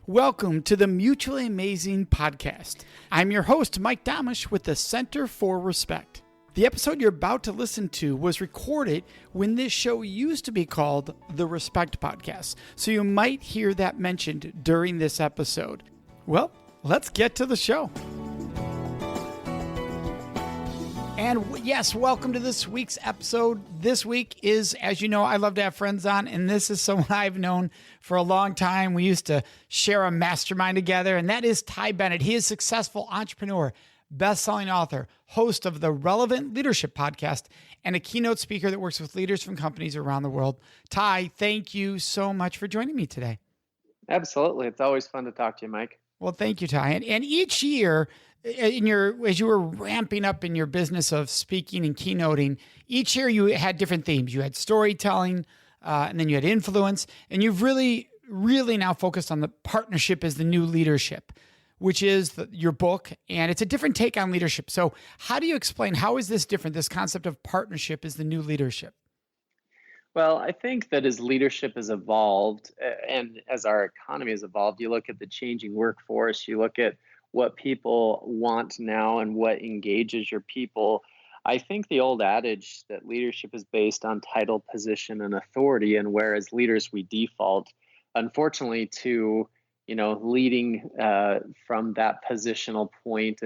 Welcome to the Mutually Amazing podcast. I'm your host, Mike Domitrz with the Center for Respect. The episode you're about to listen to was recorded when this show used to be called the Respect Podcast, so you might hear that mentioned during this episode. Well, let's get to the show. And yes, welcome to this week's episode. This week is, as you know, I love to have friends on, and this is someone I've known for a long time. We used to share a mastermind together, and that is Ty Bennett. He is a successful entrepreneur, best-selling author, host of the Relevant Leadership Podcast, and a keynote speaker that works with leaders from companies around the world. Ty, thank you so much for joining me today. Absolutely. It's always fun to talk to you, Mike. Well, thank you, Ty. And each year, as you were ramping up in your business of speaking and keynoting, each year you had different themes. You had storytelling, and then you had influence, and you've really now focused on the partnership as the new leadership, which is your book, and it's a different take on leadership. So how do you explain, how is this different, this concept of partnership as the new leadership? Well, I think that as leadership has evolved and as our economy has evolved, you look at the changing workforce, you look at what people want now and what engages your people. I think the old adage that leadership is based on title, position, and authority, and whereas leaders we default, unfortunately, to leading from that positional point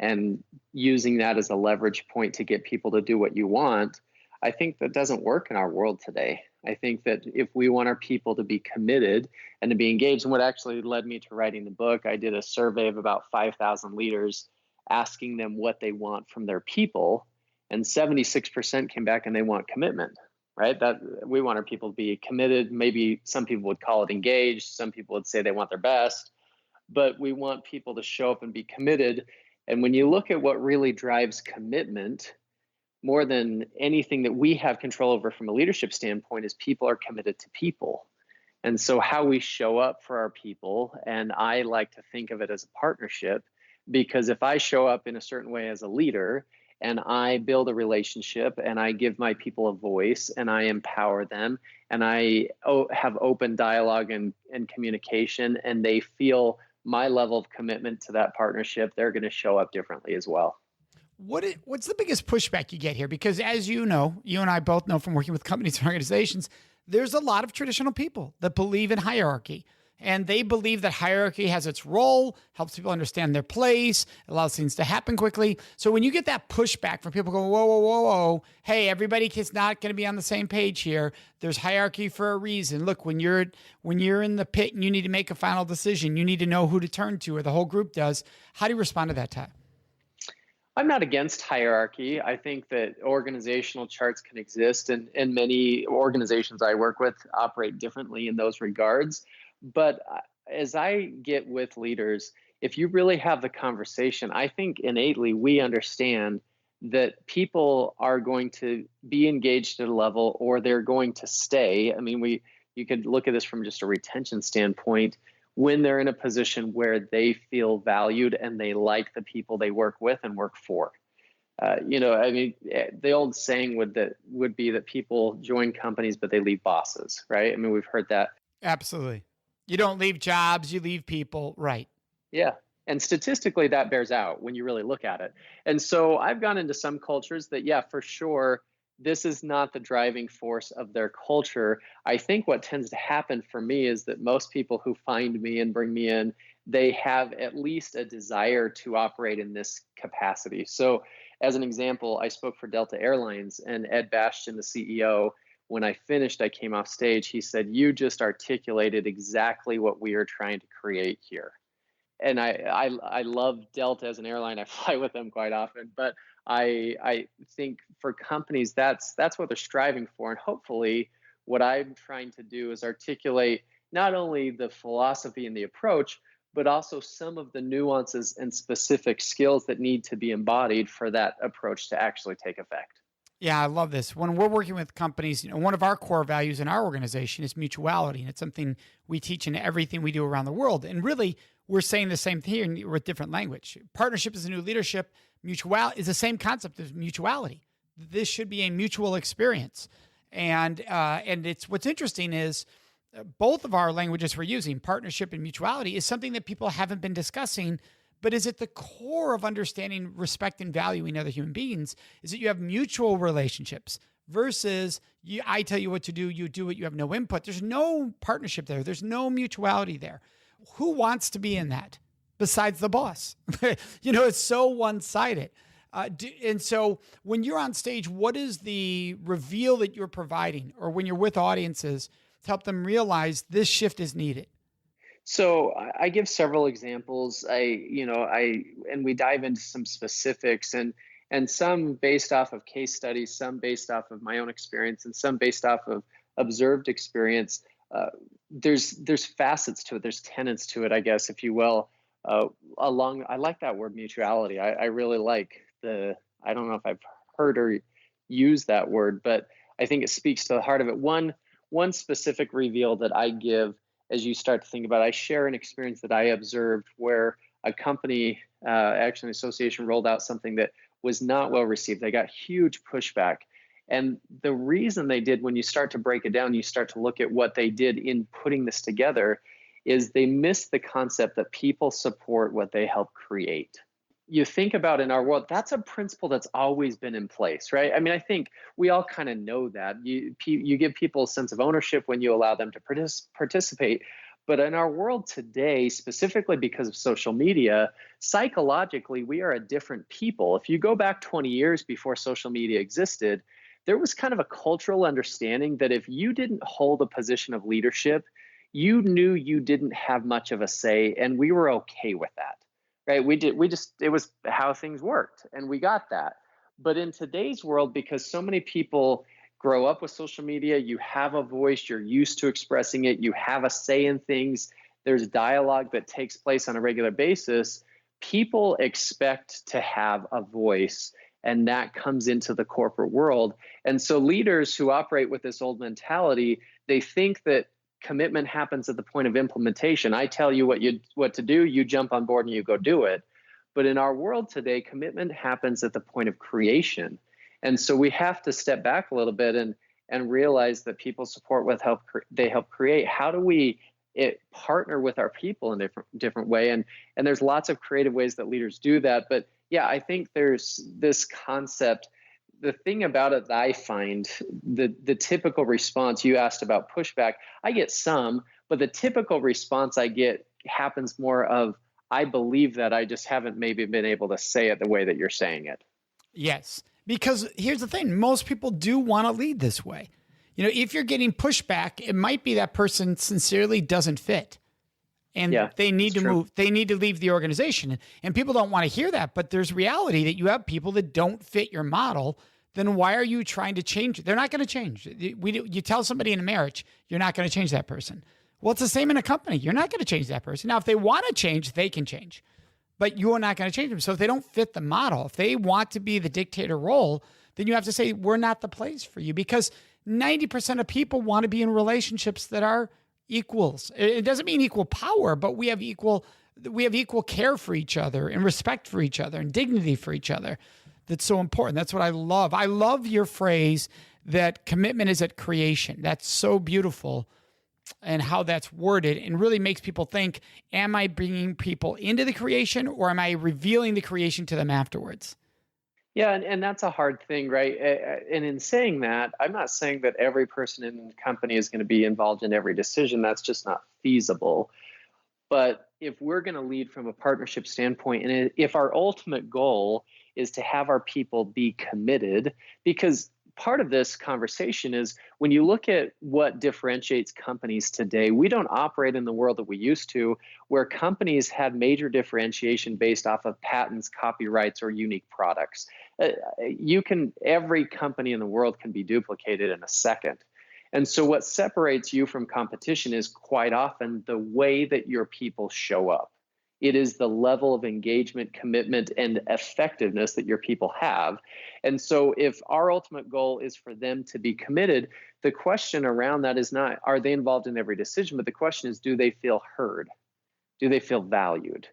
and using that as a leverage point to get people to do what you want. I think that doesn't work in our world today. I think that if we want our people to be committed and to be engaged, and what actually led me to writing the book, I did a survey of about 5,000 leaders asking them what they want from their people, and 76% came back and they want commitment, right? That we want our people to be committed. Maybe some people would call it engaged. Some people would say they want their best, but we want people to show up and be committed. And when you look at what really drives commitment, more than anything that we have control over from a leadership standpoint, is people are committed to people. And so how we show up for our people, and I like to think of it as a partnership, because if I show up in a certain way as a leader and I build a relationship and I give my people a voice and I empower them and I have open dialogue and communication, and they feel my level of commitment to that partnership, they're going to show up differently as well. What's the biggest pushback you get here? Because as you know, you and I both know from working with companies and organizations, there's a lot of traditional people that believe in hierarchy. And they believe that hierarchy has its role, helps people understand their place, allows things to happen quickly. So when you get that pushback from people going, whoa, hey, everybody is not going to be on the same page here. There's hierarchy for a reason. Look, when you're in the pit and you need to make a final decision, you need to know who to turn to, or the whole group does. How do you respond to that, Ty? I'm not against hierarchy. I think that organizational charts can exist, and many organizations I work with operate differently in those regards. But as I get with leaders, if you really have the conversation, I think innately we understand that people are going to be engaged at a level, or they're going to stay. I mean, you could look at this from just a retention standpoint. When they're in a position where they feel valued and they like the people they work with and work for. The old saying would be that people join companies, but they leave bosses, right? I mean, we've heard that. Absolutely. You don't leave jobs, you leave people, right? Yeah. And statistically, that bears out when you really look at it. And so I've gone into some cultures that, yeah, for sure, this is not the driving force of their culture. I think what tends to happen for me is that most people who find me and bring me in, they have at least a desire to operate in this capacity. So as an example, I spoke for Delta Airlines, and Ed Bastian, the CEO, when I finished, I came off stage. He said, "You just articulated exactly what we are trying to create here." And I love Delta as an airline. I fly with them quite often, but I think for companies, that's what they're striving for. And hopefully what I'm trying to do is articulate not only the philosophy and the approach, but also some of the nuances and specific skills that need to be embodied for that approach to actually take effect. Yeah, I love this. When we're working with companies, one of our core values in our organization is mutuality. And it's something we teach in everything we do around the world. And really, we're saying the same thing with different language. Partnership is a new leadership. Mutuality is the same concept as mutuality. This should be a mutual experience. And it's what's interesting is both of our languages we're using, partnership and mutuality, is something that people haven't been discussing, but is at the core of understanding respect and valuing other human beings, is that you have mutual relationships versus I tell you what to do, you do it, you have no input. There's no partnership there. There's no mutuality there. Who wants to be in that besides the boss? It's so one-sided. And so when you're on stage, what is the reveal that you're providing, or when you're with audiences to help them realize this shift is needed? So I give several examples. And we dive into some specifics, and some based off of case studies, some based off of my own experience, and some based off of observed experience. There's facets to it. There's tenets to it, I guess, if you will. I like that word mutuality. I really like I don't know if I've heard or used that word, but I think it speaks to the heart of it. One specific reveal that I give as you start to think about it, I share an experience that I observed where a company, actually an association, rolled out something that was not well received. They got huge pushback. And the reason they did, when you start to break it down, you start to look at what they did in putting this together, is they missed the concept that people support what they help create. You think about in our world, that's a principle that's always been in place, right? I mean, I think we all kind of know that. You give people a sense of ownership when you allow them to participate. But in our world today, specifically because of social media, psychologically, we are a different people. If you go back 20 years before social media existed, there was kind of a cultural understanding that if you didn't hold a position of leadership, you knew you didn't have much of a say, and we were okay with that. Right? It was how things worked, and we got that. But in today's world, because so many people grow up with social media, you have a voice, you're used to expressing it, you have a say in things, there's dialogue that takes place on a regular basis, people expect to have a voice, and that comes into the corporate world. And so leaders who operate with this old mentality, they think that commitment happens at the point of implementation. I tell you what to do, you jump on board and you go do it. But in our world today, commitment happens at the point of creation. And so we have to step back a little bit and realize that people support what they help create. How do we partner with our people in a different way? And there's lots of creative ways that leaders do that. But yeah, I think there's this concept. The thing about it that I find, the typical response, you asked about pushback, I get some, but the typical response I get happens more of, I believe that, I just haven't maybe been able to say it the way that you're saying it. Yes, because here's the thing. Most people do want to lead this way. If you're getting pushback, it might be that person sincerely doesn't fit. And they need to move. They need to leave the organization. And people don't want to hear that. But there's reality that you have people that don't fit your model. Then why are you trying to change it? They're not going to change. You tell somebody in a marriage, you're not going to change that person. Well, it's the same in a company. You're not going to change that person. Now, if they want to change, they can change. But you're not going to change them. So if they don't fit the model, if they want to be the dictator role, then you have to say, we're not the place for you. Because 90% of people want to be in relationships that are equals. It doesn't mean equal power, but we have equal care for each other and respect for each other and dignity for each other. That's so important. That's what I love. I love your phrase that commitment is at creation. That's so beautiful, and how that's worded, and really makes people think, am I bringing people into the creation, or am I revealing the creation to them afterwards? Yeah, and that's a hard thing, right? And in saying that, I'm not saying that every person in the company is going to be involved in every decision. That's just not feasible. But if we're going to lead from a partnership standpoint, and if our ultimate goal is to have our people be committed, because part of this conversation is when you look at what differentiates companies today, we don't operate in the world that we used to, where companies had major differentiation based off of patents, copyrights, or unique products. Every company in the world can be duplicated in a second. And so what separates you from competition is quite often the way that your people show up. It is the level of engagement, commitment, and effectiveness that your people have. And so if our ultimate goal is for them to be committed, the question around that is not, are they involved in every decision? But the question is, do they feel heard? Do they feel valued?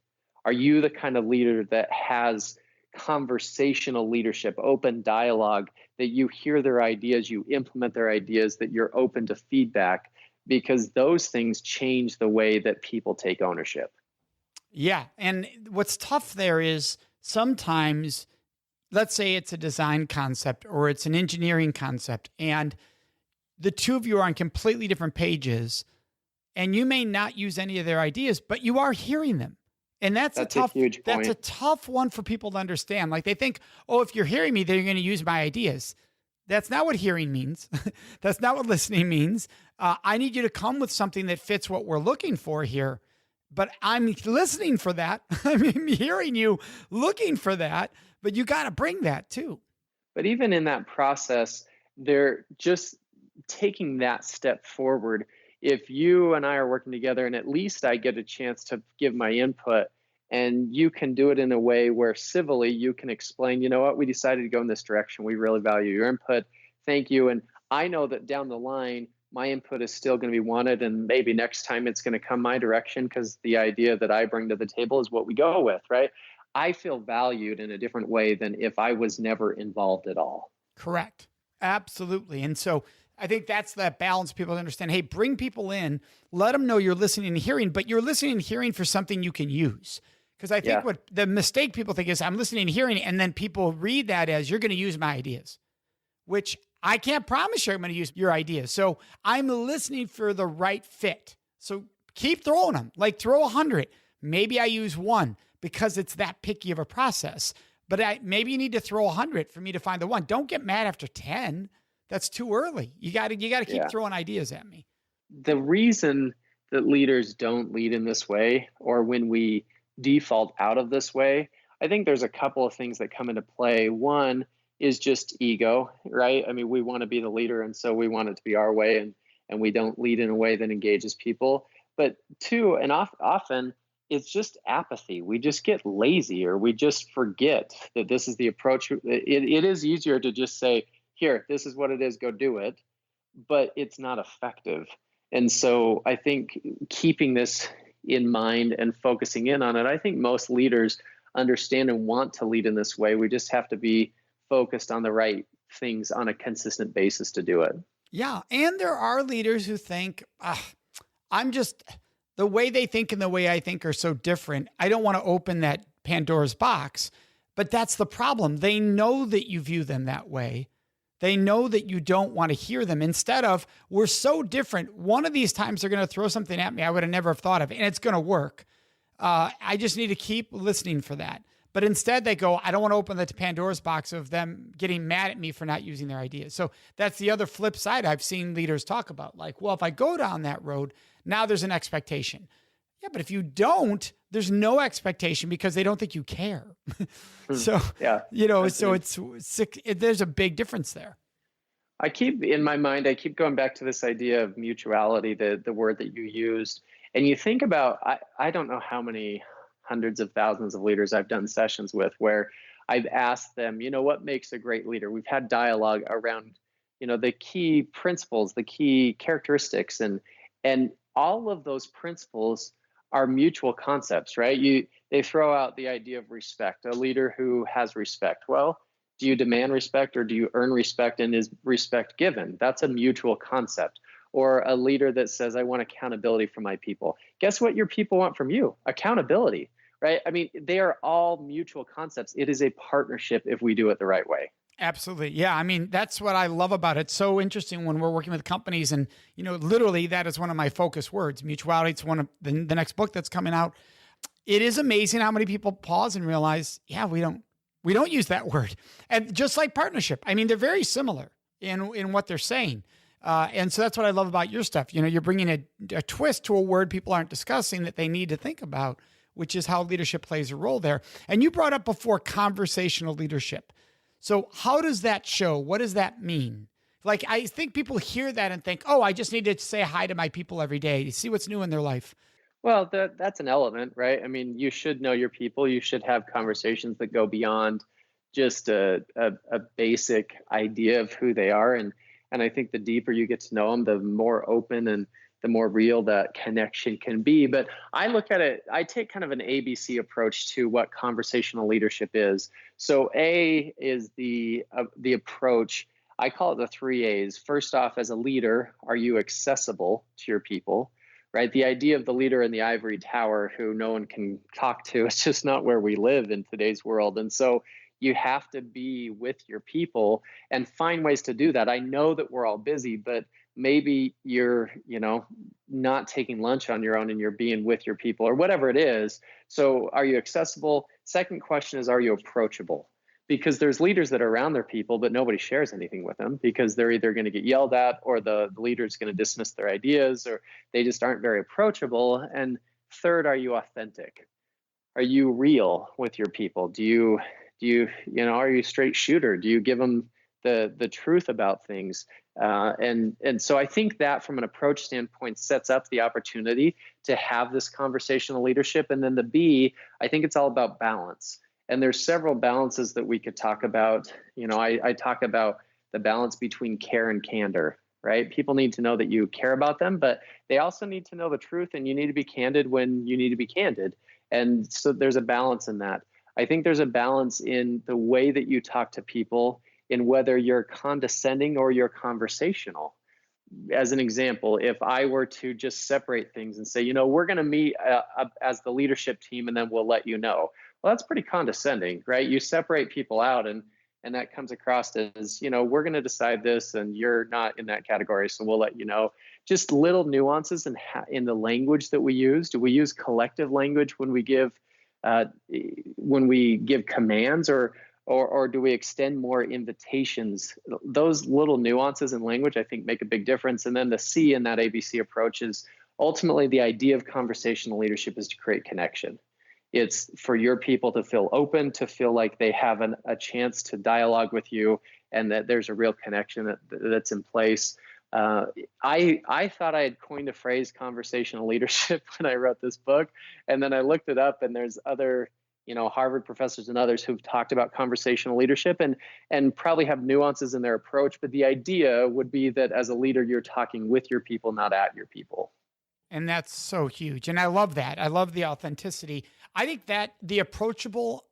Are you the kind of leader that has conversational leadership, open dialogue, that you hear their ideas, you implement their ideas, that you're open to feedback? because those things change the way that people take ownership. Yeah. And what's tough there is sometimes, let's say it's a design concept or it's an engineering concept, and the two of you are on completely different pages, and you may not use any of their ideas, but you are hearing them. And That's a huge that's a point. tough one for people to understand. Like they think, oh, if you're hearing me, then you're going to use my ideas. That's not what hearing means. That's not what listening means. I need you to come with something that fits what we're looking for here. But I'm listening for that. I'm hearing you looking for that, but you got to bring that too. But even in that process, they're just taking that step forward. If you and I are working together, and at least I get a chance to give my input, and you can do it in a way where civilly you can explain, you know what, we decided to go in this direction. We really value your input. Thank you. And I know that down the line, my input is still going to be wanted. And maybe next time it's going to come my direction because the idea that I bring to the table is what we go with, right? I feel valued in a different way than if I was never involved at all. Correct. Absolutely. And so I think that's that balance people understand. Hey, bring people in, let them know you're listening and hearing, but you're listening and hearing for something you can use. Because I think Yeah. what the mistake people think is I'm listening and hearing, and then people read that as you're going to use my ideas, which I can't promise you I'm going to use your ideas. So I'm listening for the right fit. So keep throwing them, like throw 100. Maybe I use one because it's that picky of a process, but maybe you need to throw 100 for me to find the one. Don't get mad after 10. That's too early. You got to keep Yeah. throwing ideas at me. The reason that leaders don't lead in this way, or when we default out of this way, I think there's a couple of things that come into play. One is just ego, right? I mean, we want to be the leader, and so we want it to be our way, and we don't lead in a way that engages people. But two, and often it's just apathy. We just get lazy, or we just forget that this is the approach. It is easier to just say, here, this is what it is, go do it, but it's not effective. And so I think keeping this in mind and focusing in on it, I think most leaders understand and want to lead in this way. We just have to be focused on the right things on a consistent basis to do it. Yeah. And there are leaders who think, I'm just, the way they think and the way I think are so different. I don't want to open that Pandora's box, but that's the problem. They know that you view them that way. They know that you don't want to hear them. Instead of, we're so different. One of these times they're going to throw something at me I would have never have thought of, and it's going to work. I just need to keep listening for that. But instead they go, I don't want to open the Pandora's box of them getting mad at me for not using their ideas. So that's the other flip side I've seen leaders talk about. Like, well, if I go down that road, now there's an expectation. Yeah, but if you don't, there's no expectation because they don't think you care. So, Yeah, so there's a big difference there. I keep in my mind, I keep going back to this idea of mutuality, the word that you used. And you think about, I don't know how many hundreds of thousands of leaders I've done sessions with where I've asked them, what makes a great leader? We've had dialogue around, the key principles, the key characteristics, and all of those principles are mutual concepts, right? They throw out the idea of respect, a leader who has respect. Well, do you demand respect or do you earn respect, and is respect given? That's a mutual concept. Or a leader that says, I want accountability from my people. Guess what your people want from you? Accountability, right? I mean, they are all mutual concepts. It is a partnership if we do it the right way. Absolutely. Yeah. I mean, that's what I love about it. It's so interesting when we're working with companies, and, literally that is one of my focus words. Mutuality. It's one of the next book that's coming out. It is amazing how many people pause and realize, yeah, we don't use that word. And just like partnership, I mean, they're very similar in what they're saying. And so that's what I love about your stuff. You're bringing a twist to a word people aren't discussing that they need to think about, which is how leadership plays a role there. And you brought up before conversational leadership. So how does that show? What does that mean? Like, I think people hear that and think, oh, I just need to say hi to my people every day to see what's new in their life. Well, that's an element, right? I mean, you should know your people. You should have conversations that go beyond just a basic idea of who they are. And I think the deeper you get to know them, the more open and the more real that connection can be. But I look at it, I take kind of an ABC approach to what conversational leadership is. So A is the approach. I call it the 3 A's. First off, as a leader, are you accessible to your people? Right? The idea of the leader in the ivory tower who no one can talk to, it's just not where we live in today's world. And so you have to be with your people and find ways to do that. I know that we're all busy, but maybe you're, not taking lunch on your own and you're being with your people or whatever it is. So are you accessible? Second question is, are you approachable? Because there's leaders that are around their people, but nobody shares anything with them because they're either going to get yelled at or the leader is going to dismiss their ideas or they just aren't very approachable. And third, are you authentic? Are you real with your people? Are you a straight shooter? Do you give them the truth about things? And so I think that from an approach standpoint sets up the opportunity to have this conversational leadership. And then the B, I think it's all about balance. And there's several balances that we could talk about. I talk about the balance between care and candor, right? People need to know that you care about them, but they also need to know the truth, and you need to be candid when you need to be candid. And so there's a balance in that. I think there's a balance in the way that you talk to people, in whether you're condescending or you're conversational. As an example, if I were to just separate things and say, we're going to meet as the leadership team and then we'll let you know. Well, that's pretty condescending, right? You separate people out and that comes across as, we're going to decide this and you're not in that category, so we'll let you know. Just little nuances in the language that we use. Do we use collective language when we give commands, or do we extend more invitations? Those little nuances in language, I think, make a big difference. And then the C in that ABC approach is ultimately the idea of conversational leadership is to create connection. It's for your people to feel open, to feel like they have a chance to dialogue with you and that there's a real connection that's in place. I thought I had coined a phrase, conversational leadership, when I wrote this book. And then I looked it up, and there's other Harvard professors and others who've talked about conversational leadership and probably have nuances in their approach. But the idea would be that as a leader, you're talking with your people, not at your people. And that's so huge. And I love that. I love the authenticity. I think that the approachable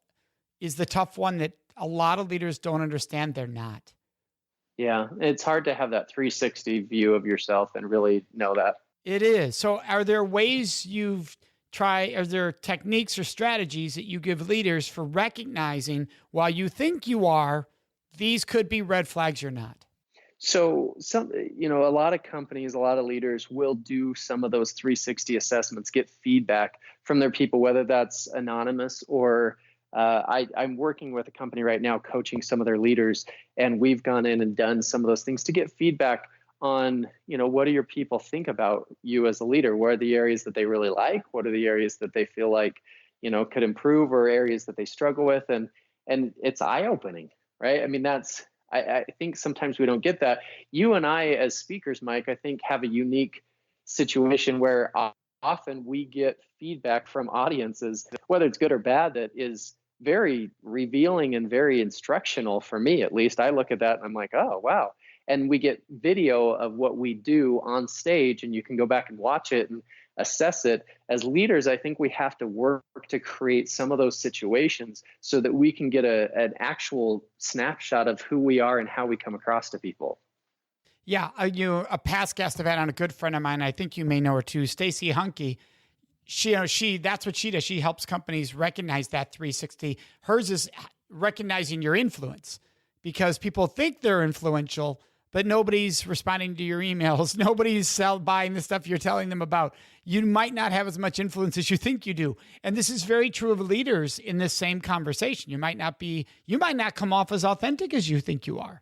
is the tough one that a lot of leaders don't understand they're not. Yeah, it's hard to have that 360 view of yourself and really know that. It is. So are there ways are there techniques or strategies that you give leaders for recognizing while you think you are, these could be red flags you're not? So a lot of companies, a lot of leaders will do some of those 360 assessments, get feedback from their people, whether that's anonymous or I'm working with a company right now, coaching some of their leaders, and we've gone in and done some of those things to get feedback on, what do your people think about you as a leader? What are the areas that they really like? What are the areas that they feel like, could improve, or areas that they struggle with? And it's eye-opening, right? I mean, I think sometimes we don't get that. You and I, as speakers, Mike, I think have a unique situation where often we get feedback from audiences, whether it's good or bad, that is very revealing and very instructional for me. At least I look at that and I'm like, oh, wow. And we get video of what we do on stage, and you can go back and watch it and assess it. As leaders, I think we have to work to create some of those situations so that we can get an actual snapshot of who we are and how we come across to people. Yeah, a past guest I've had on, a good friend of mine, I think you may know her too, Stacy Hunke. She that's what she does. She helps companies recognize that 360. Hers is recognizing your influence, because people think they're influential, but nobody's responding to your emails. Nobody's buying the stuff you're telling them about. You might not have as much influence as you think you do. And this is very true of leaders in this same conversation. You might not come off as authentic as you think you are.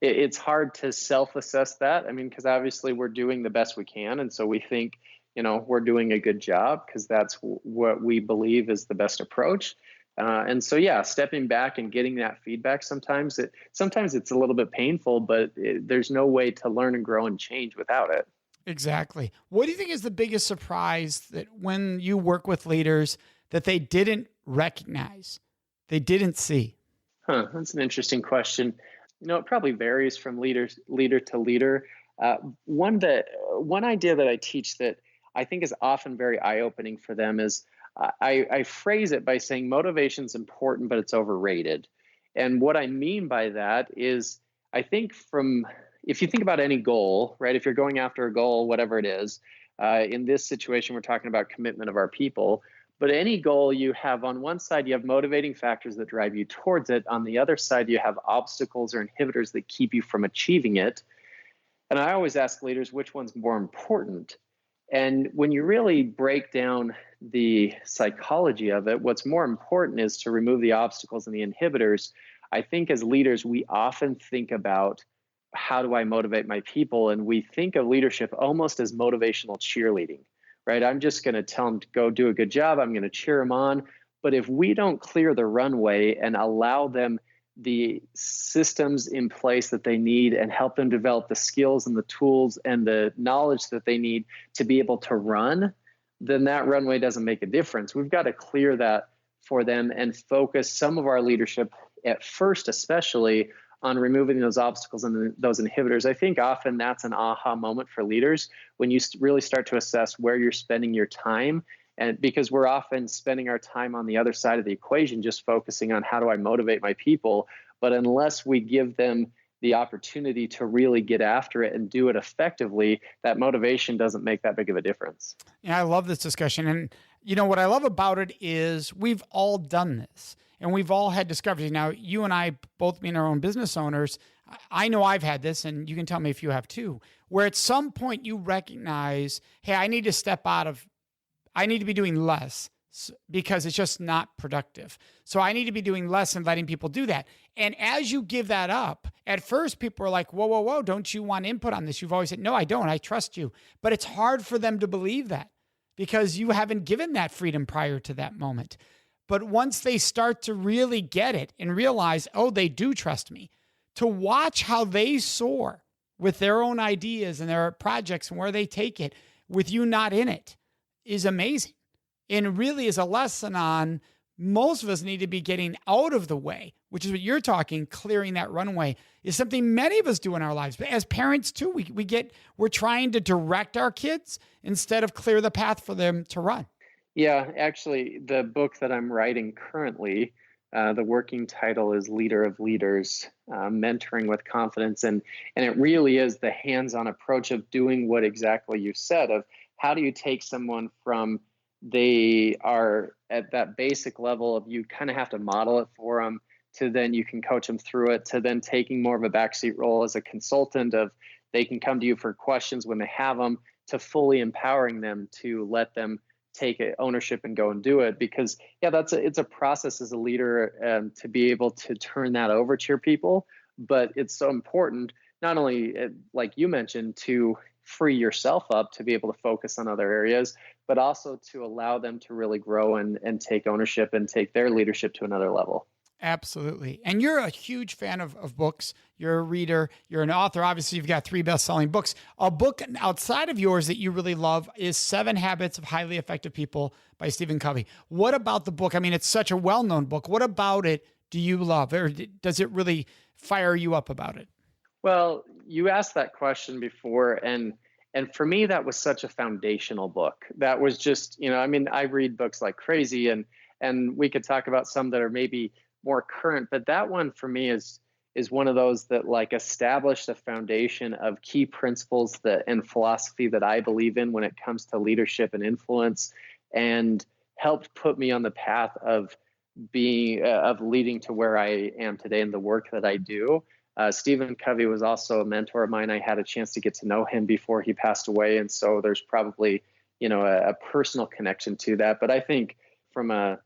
It's hard to self-assess that. I mean, because obviously we're doing the best we can. And so we think, we're doing a good job because that's what we believe is the best approach. And so, yeah, stepping back and getting that feedback, sometimes it's a little bit painful, but there's no way to learn and grow and change without it. Exactly. What do you think is the biggest surprise that when you work with leaders that they didn't recognize, they didn't see? That's an interesting question. It probably varies from leader to leader. One idea that I teach that I think is often very eye-opening for them is I phrase it by saying motivation is important, but it's overrated. And what I mean by that is I think if you think about any goal, right? If you're going after a goal, whatever it is, in this situation, we're talking about commitment of our people. But any goal you have, on one side, you have motivating factors that drive you towards it. On the other side, you have obstacles or inhibitors that keep you from achieving it. And I always ask leaders, which one's more important? And when you really break down the psychology of it, what's more important is to remove the obstacles and the inhibitors. I think as leaders, we often think about, how do I motivate my people? And we think of leadership almost as motivational cheerleading, right? I'm just going to tell them to go do a good job. I'm going to cheer them on. But if we don't clear the runway and allow them the systems in place that they need and help them develop the skills and the tools and the knowledge that they need to be able to run, then that runway doesn't make a difference. We've got to clear that for them and focus some of our leadership at first, especially on removing those obstacles and those inhibitors. I think often that's an aha moment for leaders when you really start to assess where you're spending your time. And because we're often spending our time on the other side of the equation, just focusing on how do I motivate my people. But unless we give them the opportunity to really get after it and do it effectively, that motivation doesn't make that big of a difference. Yeah, I love this discussion. And what I love about it is we've all done this and we've all had discoveries. Now, you and I, both being our own business owners, I know I've had this, and you can tell me if you have too, where at some point you recognize, hey, I need to be doing less because it's just not productive. So I need to be doing less and letting people do that. And as you give that up, at first people are like, whoa, whoa, whoa, don't you want input on this? You've always said, no, I don't. I trust you. But it's hard for them to believe that because you haven't given that freedom prior to that moment. But once they start to really get it and realize, oh, they do trust me, to watch how they soar with their own ideas and their projects and where they take it with you not in it is amazing. And really is a lesson on most of us need to be getting out of the way, which is what you're talking, clearing that runway is something many of us do in our lives. But as parents too, we're trying to direct our kids instead of clear the path for them to run. Yeah, actually, the book that I'm writing currently, the working title is Leader of Leaders, Mentoring with Confidence. And it really is the hands-on approach of doing what exactly you said, of how do you take someone from they are at that basic level of you kind of have to model it for them to then you can coach them through it to then taking more of a backseat role as a consultant of they can come to you for questions when they have them to fully empowering them to let them take ownership and go and do it. Because it's a process as a leader to be able to turn that over to your people. But it's so important, not only like you mentioned, to free yourself up to be able to focus on other areas, but also to allow them to really grow and take ownership and take their leadership to another level. Absolutely. And you're a huge fan of books. You're a reader. You're an author. Obviously, you've got 3 best-selling books. A book outside of yours that you really love is 7 Habits of Highly Effective People by Stephen Covey. What about the book? I mean, it's such a well-known book. What about it do you love? Or does it really fire you up about it? Well, you asked that question before, and for me, that was such a foundational book. That was just, I read books like crazy, and we could talk about some that are maybe more current, but that one for me is one of those that like established a foundation of key principles and philosophy that I believe in when it comes to leadership and influence, and helped put me on the path of leading to where I am today and the work that I do. Stephen Covey was also a mentor of mine. I had a chance to get to know him before he passed away, and so there's probably a personal connection to that. But I think from a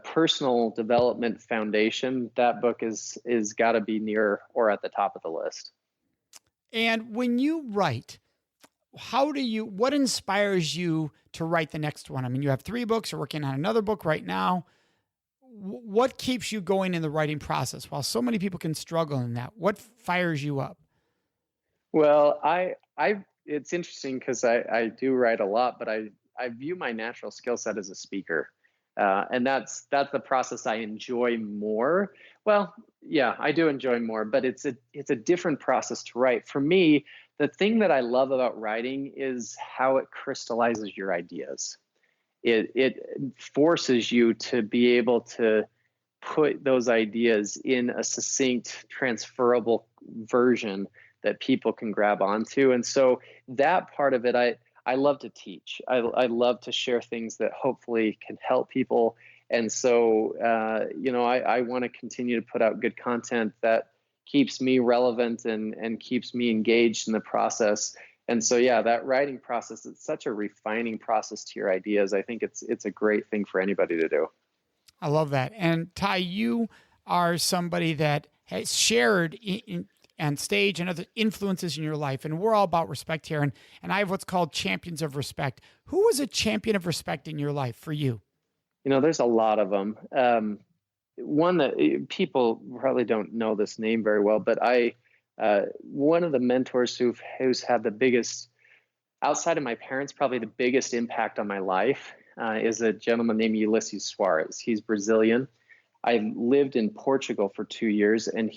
personal development foundation, that book is got to be near or at the top of the list. And when you write, what inspires you to write the next one? I mean, you have 3 books, you're working on another book right now. What keeps you going in the writing process? While so many people can struggle in that, what fires you up? Well, it's interesting because I do write a lot, but I view my natural skill set as a speaker. And that's the process I enjoy more. Well, yeah, I do enjoy more, but it's a different process to write. For me, the thing that I love about writing is how it crystallizes your ideas. It forces you to be able to put those ideas in a succinct, transferable version that people can grab onto. And so that part of it, I love to teach. I love to share things that hopefully can help people. And so, I want to continue to put out good content that keeps me relevant and keeps me engaged in the process. And so, yeah, that writing process, it's such a refining process to your ideas. I think it's a great thing for anybody to do. I love that. And Ty, you are somebody that has shared on stage and other influences in your life. And we're all about respect here. And I have what's called champions of respect. Who was a champion of respect in your life for you? There's a lot of them. One that people probably don't know this name very well, but one of the mentors who's had the biggest, outside of my parents, probably the biggest impact on my life is a gentleman named Ulysses Soares. He's Brazilian. I lived in Portugal for 2 years, and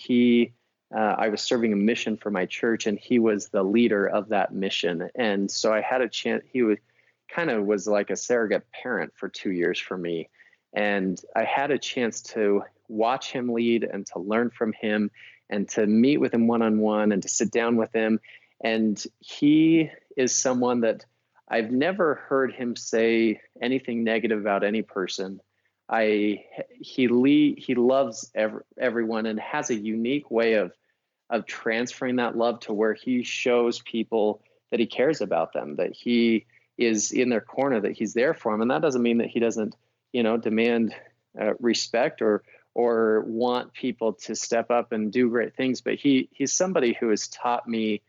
I was serving a mission for my church, and he was the leader of that mission. And so I had a chance. He was like a surrogate parent for 2 years for me. And I had a chance to watch him lead and to learn from him and to meet with him one-on-one and to sit down with him. And he is someone that I've never heard him say anything negative about any person. He loves everyone and has a unique way of transferring that love to where he shows people that he cares about them, that he is in their corner, that he's there for them. And that doesn't mean that he doesn't, demand respect or want people to step up and do great things. But he's somebody who has taught me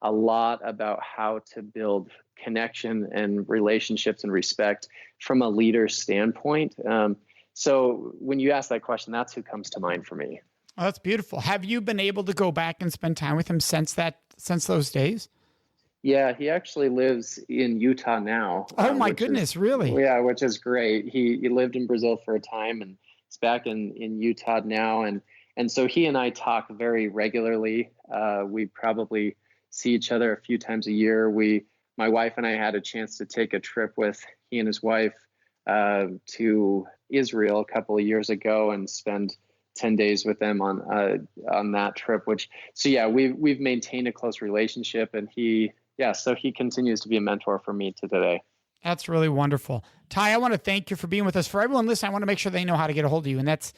a lot about how to build connection and relationships and respect from a leader's standpoint. So when you ask that question, that's who comes to mind for me. Oh, that's beautiful. Have you been able to go back and spend time with him since those days? Yeah, he actually lives in Utah now. Oh my goodness, really? Yeah, which is great. He lived in Brazil for a time and is back in Utah now. And so he and I talk very regularly. We probably see each other a few times a year. My wife and I had a chance to take a trip with he and his wife to Israel a couple of years ago and spend 10 days with them on that trip. We've maintained a close relationship, and so he continues to be a mentor for me to today. That's really wonderful. Ty, I want to thank you for being with us. For everyone listening, I want to make sure they know how to get a hold of you. And that's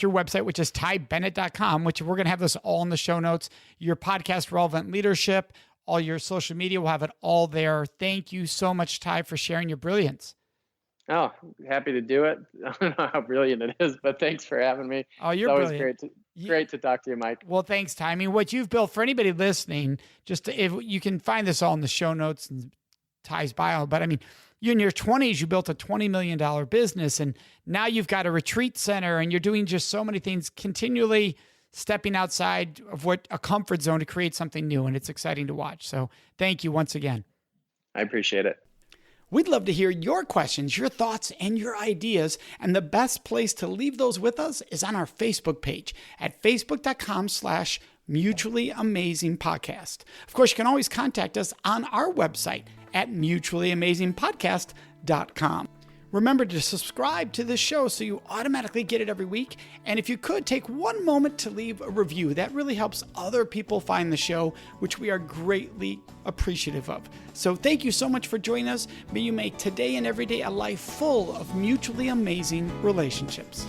your website, which is tybennett.com, which we're going to have this all in the show notes. Your podcast, Relevant Leadership, all your social media, we'll have it all there. Thank you so much, Ty, for sharing your brilliance. Oh, happy to do it. I don't know how brilliant it is, but thanks for having me. Oh, you're always brilliant. Great to talk to you, Mike. Well, thanks, Ty. I mean, what you've built, for anybody listening, if you can find this all in the show notes and Ty's bio, but I mean, you in your 20s, you built a $20 million business, and now you've got a retreat center, and you're doing just so many things, continually stepping outside of a comfort zone to create something new, and it's exciting to watch. So thank you once again. I appreciate it. We'd love to hear your questions, your thoughts, and your ideas. And the best place to leave those with us is on our Facebook page at facebook.com/Mutually Amazing Podcast. Of course, you can always contact us on our website at mutuallyamazingpodcast.com. Remember to subscribe to this show so you automatically get it every week. And if you could, take one moment to leave a review. That really helps other people find the show, which we are greatly appreciative of. So thank you so much for joining us. May you make today and every day a life full of mutually amazing relationships.